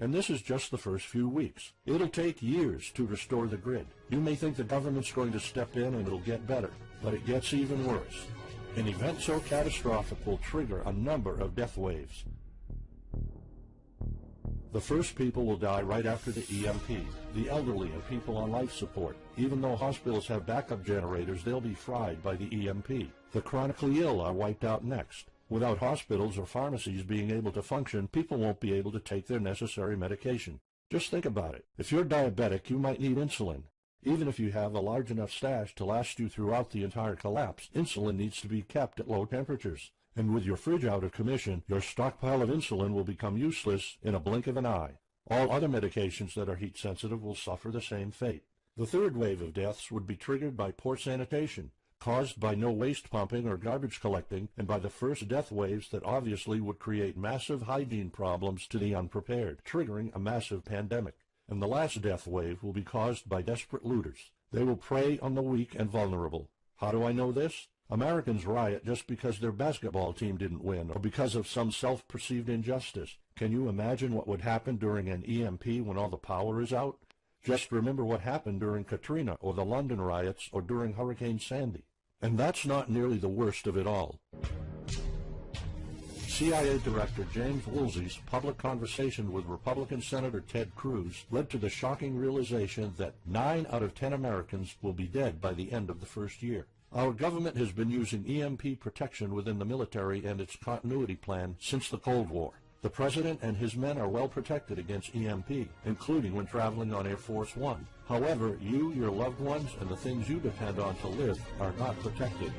And this is just the first few weeks. It'll take years to restore the grid. You may think the government's going to step in and it'll get better, but it gets even worse. An event so catastrophic will trigger a number of death waves. The first people will die right after the EMP, the elderly and people on life support. Even though hospitals have backup generators, they'll be fried by the EMP. The chronically ill are wiped out next. Without hospitals or pharmacies being able to function, people won't be able to take their necessary medication. Just think about it. If you're diabetic, you might need insulin. Even if you have a large enough stash to last you throughout the entire collapse, insulin needs to be kept at low temperatures. And with your fridge out of commission, your stockpile of insulin will become useless in a blink of an eye. All other medications that are heat sensitive will suffer the same fate. The third wave of deaths would be triggered by poor sanitation, caused by no waste pumping or garbage collecting, and by the first death waves that obviously would create massive hygiene problems to the unprepared, triggering a massive pandemic. And the last death wave will be caused by desperate looters. They will prey on the weak and vulnerable. How do I know this? Americans riot just because their basketball team didn't win or because of some self-perceived injustice. Can you imagine what would happen during an EMP when all the power is out? Just remember what happened during Katrina or the London riots or during Hurricane Sandy. And that's not nearly the worst of it all. CIA Director James Woolsey's public conversation with Republican Senator Ted Cruz led to the shocking realization that 9 out of 10 Americans will be dead by the end of the first year. Our government has been using EMP protection within the military and its continuity plan since the Cold War. The President and his men are well protected against EMP, including when traveling on Air Force One. However, you, your loved ones, and the things you depend on to live are not protected.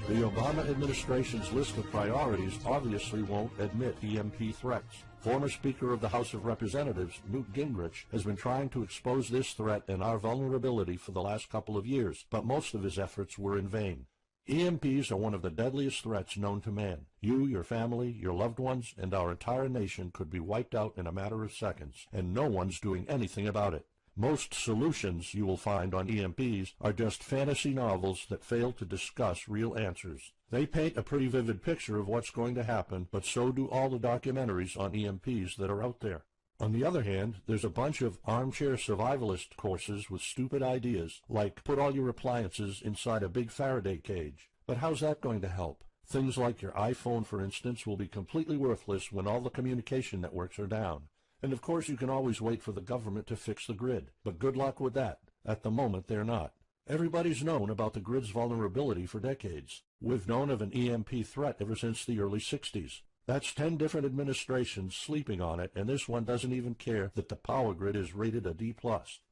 The Obama administration's list of priorities obviously won't admit EMP threats. Former Speaker of the House of Representatives, Newt Gingrich, has been trying to expose this threat and our vulnerability for the last couple of years, but most of his efforts were in vain. EMPs are one of the deadliest threats known to man. You, your family, your loved ones, and our entire nation could be wiped out in a matter of seconds, and no one's doing anything about it. Most solutions you will find on EMPs are just fantasy novels that fail to discuss real answers. They paint a pretty vivid picture of what's going to happen, but so do all the documentaries on EMPs that are out there. On the other hand, there's a bunch of armchair survivalist courses with stupid ideas, like put all your appliances inside a big Faraday cage. But how's that going to help? Things like your iPhone, for instance, will be completely worthless when all the communication networks are down. And of course you can always wait for the government to fix the grid, but good luck with that. At the moment they're not. Everybody's known about the grid's vulnerability for decades. We've known of an EMP threat ever since the early 60s. That's 10 different administrations sleeping on it, and this one doesn't even care that the power grid is rated a D+.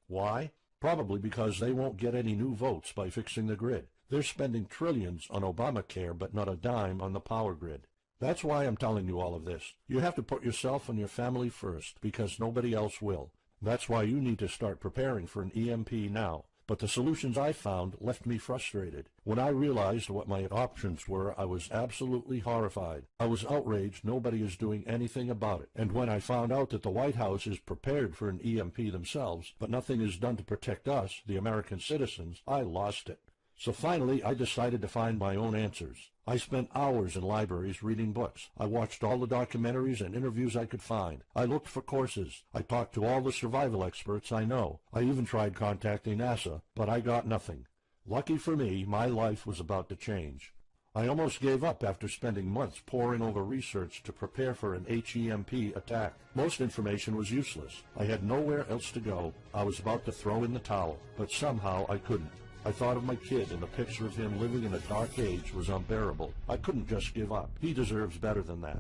Why? Probably because they won't get any new votes by fixing the grid. They're spending trillions on Obamacare, but not a dime on the power grid. That's why I'm telling you all of this. You have to put yourself and your family first, because nobody else will. That's why you need to start preparing for an EMP now. But the solutions I found left me frustrated. When I realized what my options were, I was absolutely horrified. I was outraged nobody is doing anything about it. And when I found out that the White House is prepared for an EMP themselves, but nothing is done to protect us, the American citizens, I lost it. So finally, I decided to find my own answers. I spent hours in libraries reading books. I watched all the documentaries and interviews I could find. I looked for courses. I talked to all the survival experts I know. I even tried contacting NASA, but I got nothing. Lucky for me, my life was about to change. I almost gave up after spending months poring over research to prepare for an HEMP attack. Most information was useless. I had nowhere else to go. I was about to throw in the towel, but somehow I couldn't. I thought of my kid, and the picture of him living in a dark age was unbearable. I couldn't just give up. He deserves better than that.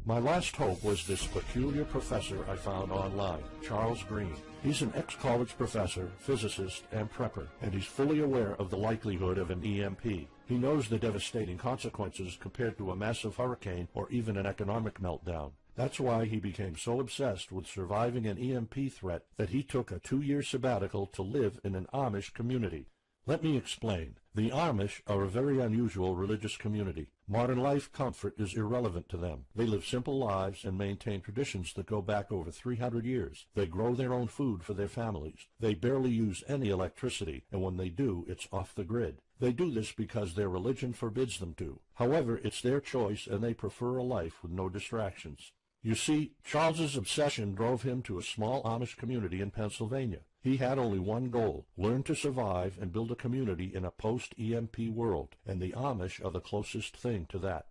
My last hope was this peculiar professor I found online, Charles Green. He's an ex-college professor, physicist, and prepper, and he's fully aware of the likelihood of an EMP. He knows the devastating consequences compared to a massive hurricane or even an economic meltdown. That's why he became so obsessed with surviving an EMP threat that he took a 2-year sabbatical to live in an Amish community. Let me explain. The Amish are a very unusual religious community. Modern life comfort is irrelevant to them. They live simple lives and maintain traditions that go back over 300 years. They grow their own food for their families. They barely use any electricity, and when they do, it's off the grid. They do this because their religion forbids them to. However, it's their choice, and they prefer a life with no distractions. You see, Charles's obsession drove him to a small Amish community in Pennsylvania. He had only one goal: learn to survive and build a community in a post-EMP world, and the Amish are the closest thing to that.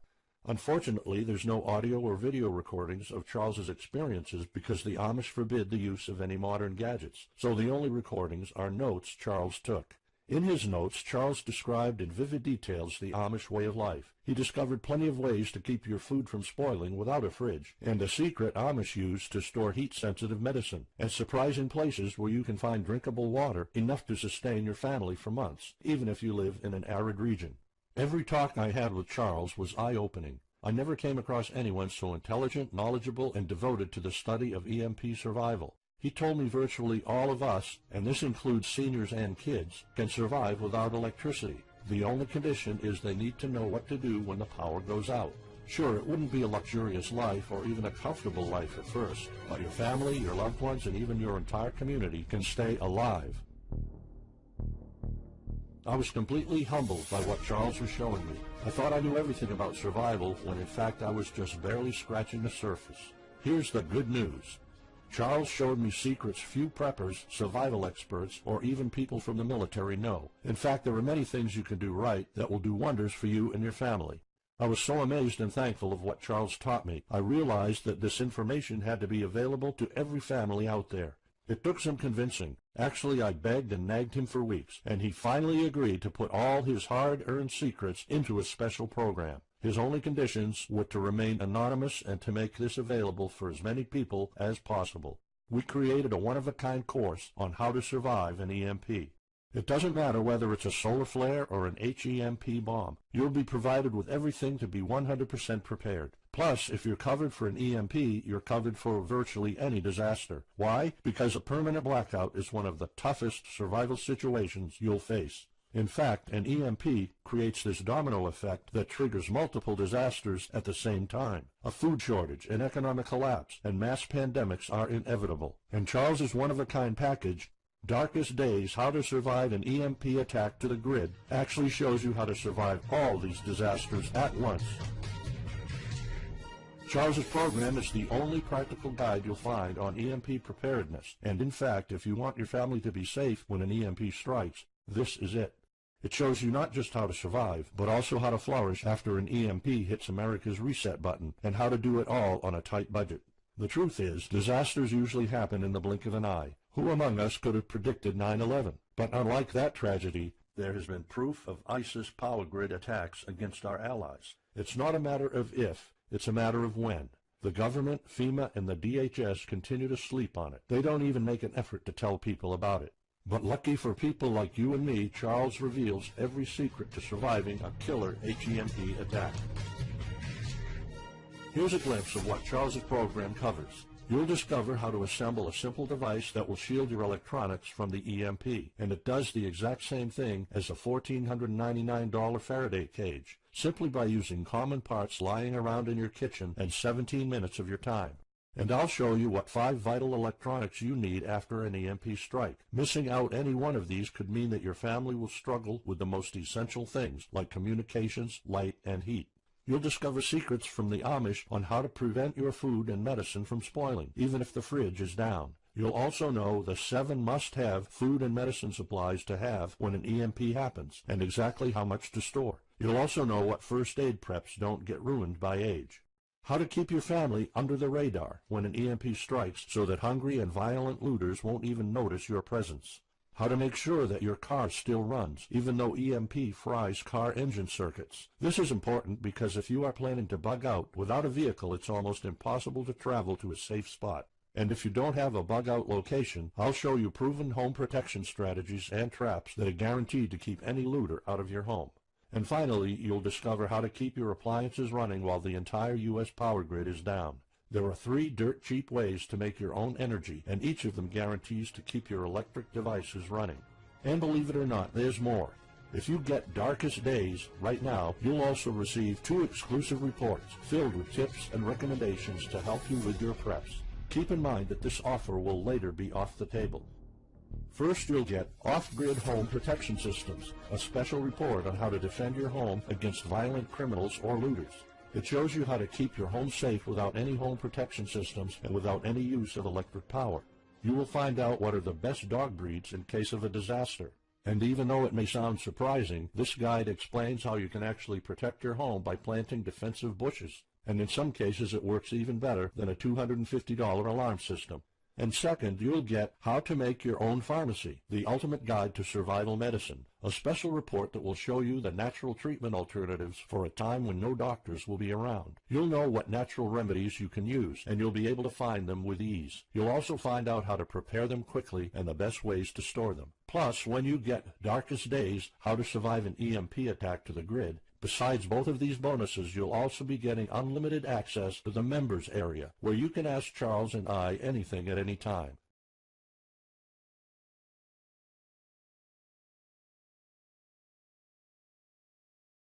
Unfortunately, there's no audio or video recordings of Charles's experiences because the Amish forbid the use of any modern gadgets, so the only recordings are notes Charles took. In his notes, Charles described in vivid details the Amish way of life. He discovered plenty of ways to keep your food from spoiling without a fridge, and a secret Amish use to store heat-sensitive medicine, and surprising places where you can find drinkable water enough to sustain your family for months, even if you live in an arid region. Every talk I had with Charles was eye-opening. I never came across anyone so intelligent, knowledgeable, and devoted to the study of EMP survival. He told me virtually all of us, and this includes seniors and kids, can survive without electricity. The only condition is they need to know what to do when the power goes out. Sure, it wouldn't be a luxurious life or even a comfortable life at first, but your family, your loved ones, and even your entire community can stay alive. I was completely humbled by what Charles was showing me. I thought I knew everything about survival when in fact I was just barely scratching the surface. Here's the good news. Charles showed me secrets few preppers, survival experts, or even people from the military know. In fact, there are many things you can do right that will do wonders for you and your family. I was so amazed and thankful of what Charles taught me, I realized that this information had to be available to every family out there. It took some convincing. Actually, I begged and nagged him for weeks, and he finally agreed to put all his hard-earned secrets into a special program. His only conditions were to remain anonymous and to make this available for as many people as possible. We created a one-of-a-kind course on how to survive an EMP. It doesn't matter whether it's a solar flare or an HEMP bomb. You'll be provided with everything to be 100% prepared. Plus, if you're covered for an EMP, you're covered for virtually any disaster. Why? Because a permanent blackout is one of the toughest survival situations you'll face. In fact, an EMP creates this domino effect that triggers multiple disasters at the same time. A food shortage, an economic collapse, and mass pandemics are inevitable. And Charles's one-of-a-kind package, Darkest Days, How to Survive an EMP Attack to the Grid, actually shows you how to survive all these disasters at once. Charles's program is the only practical guide you'll find on EMP preparedness, and in fact, if you want your family to be safe when an EMP strikes, this is it. It shows you not just how to survive, but also how to flourish after an EMP hits America's reset button, and how to do it all on a tight budget. The truth is, disasters usually happen in the blink of an eye. Who among us could have predicted 9/11? But unlike that tragedy, there has been proof of ISIS power grid attacks against our allies. It's not a matter of if, it's a matter of when. The government, FEMA, and the DHS continue to sleep on it. They don't even make an effort to tell people about it. But lucky for people like you and me, Charles reveals every secret to surviving a killer HEMP attack. Here's a glimpse of what Charles's program covers. You'll discover how to assemble a simple device that will shield your electronics from the EMP, and it does the exact same thing as a $1,499 Faraday cage, simply by using common parts lying around in your kitchen and 17 minutes of your time. And I'll show you what 5 vital electronics you need after an EMP strike. Missing out any one of these could mean that your family will struggle with the most essential things like communications, light, and heat. You'll discover secrets from the Amish on how to prevent your food and medicine from spoiling, even if the fridge is down. You'll also know the 7 must-have food and medicine supplies to have when an EMP happens, and exactly how much to store. You'll also know what first aid preps don't get ruined by age. How to keep your family under the radar when an EMP strikes so that hungry and violent looters won't even notice your presence. How to make sure that your car still runs, even though EMP fries car engine circuits. This is important because if you are planning to bug out, without a vehicle it's almost impossible to travel to a safe spot. And if you don't have a bug-out location, I'll show you proven home protection strategies and traps that are guaranteed to keep any looter out of your home. And finally, you'll discover how to keep your appliances running while the entire U.S. power grid is down. There are 3 dirt-cheap ways to make your own energy, and each of them guarantees to keep your electric devices running. And believe it or not, there's more. If you get Darkest Days right now, you'll also receive 2 exclusive reports filled with tips and recommendations to help you with your preps. Keep in mind that this offer will later be off the table. First, you'll get Off-Grid Home Protection Systems, a special report on how to defend your home against violent criminals or looters. It shows you how to keep your home safe without any home protection systems and without any use of electric power. You will find out what are the best dog breeds in case of a disaster. And even though it may sound surprising, this guide explains how you can actually protect your home by planting defensive bushes. And in some cases it works even better than a $250 alarm system. And second, you'll get How to Make Your Own Pharmacy, the ultimate guide to survival medicine, a special report that will show you the natural treatment alternatives for a time when no doctors will be around. You'll know what natural remedies you can use, and you'll be able to find them with ease. You'll also find out how to prepare them quickly and the best ways to store them. Plus, when you get Darkest Days, How to Survive an EMP Attack to the Grid, besides both of these bonuses, you'll also be getting unlimited access to the members area, where you can ask Charles and I anything at any time.